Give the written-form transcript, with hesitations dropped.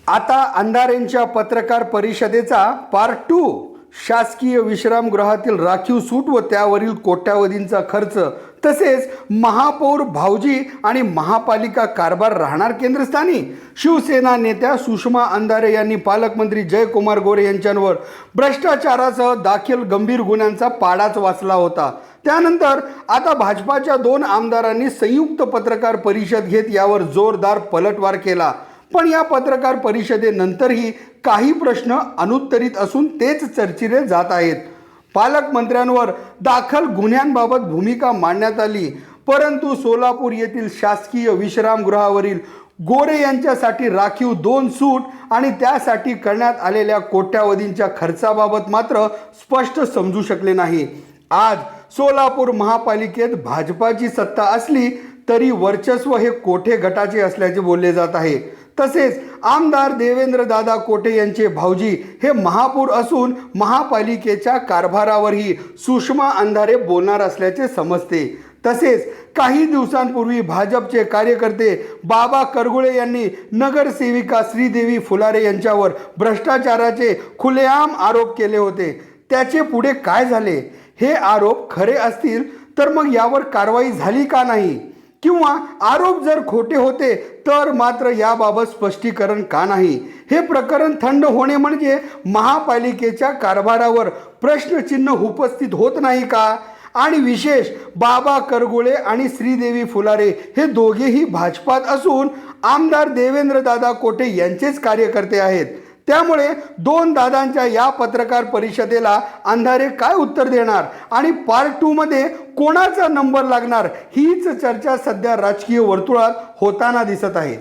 आता अंधारेंच्या पत्रकार परिषदेचा पार्ट 2 शासकीय विश्रामगृहातील राखीव सूट व त्यावरील कोट्यावधींचा खर्च तसेच महापौर भाऊजी आणि महापालिका कारभार राहणार केंद्रस्थानी। शिवसेना नेत्या सुषमा अंधारे यांनी पालकमंत्री जयकुमार गोरे यांच्यावर भ्रष्टाचारासह दाखल गंभीर गुन्ह्यांचा पाडाच वाचला होता। त्यानंतर आता भाजपाच्या 2 आमदारांनी संयुक्त पत्रकार परिषद घेत यावर जोरदार पलटवार केला। पण या पत्रकार परिषदेनंतरही काही प्रश्न अनुत्तरित असून तेच चर्चिले जात आहेत। पालकमंत्र्यांवर दाखल गुन्ह्यांबाबत भूमिका मांडण्यात आली, परंतु सोलापूर येथील शासकीय विश्रामगृहावरील गोरे यांच्यासाठी राखीव 2 सूट आणि त्यासाठी करण्यात आलेल्या कोट्यावधींच्या खर्चाबाबत मात्र स्पष्ट समजू शकले नाही। आज सोलापूर महापालिकेत भाजपाची सत्ता असली तरी वर्चस्व हे कोठे गटाचे असल्याचे बोलले जात आहे। तसेच आमदार देवेंद्र दादा कोठे यांचे भाऊजी हे महापौर असून महापालिकेच्या कारभारावरही सुषमा अंधारे बोलणार असल्याचे समजते। तसेच काही दिवसांपूर्वी भाजपचे कार्यकर्ते बाबा करगुळे यांनी नगरसेविका श्रीदेवी फुलारे यांच्यावर भ्रष्टाचाराचे खुलेआम आरोप केले होते। त्याचे पुढे काय झाले? हे आरोप खरे असतील तर मग यावर कारवाई झाली का नाही? किंवा आरोप जर खोटे होते तर मात्र याबाबत स्पष्टीकरण का नाही? हे प्रकरण थंड होणे म्हणजे महापालिकेच्या कारभारावर प्रश्नचिन्ह उपस्थित होत नाही का? आणि विशेष बाबा करगुळे आणि श्रीदेवी फुलारे हे दोघेही भाजपात असून आमदार देवेंद्र दादा कोठे यांचेच कार्यकर्ते आहेत। त्यामुळे 2 दादांच्या या पत्रकार परिषदेला अंधारे काय उत्तर देणार आणि पार्ट 2 मध्ये कोणाचा नंबर लागणार हीच चर्चा सध्या राजकीय वर्तुळात होताना दिसत आहे।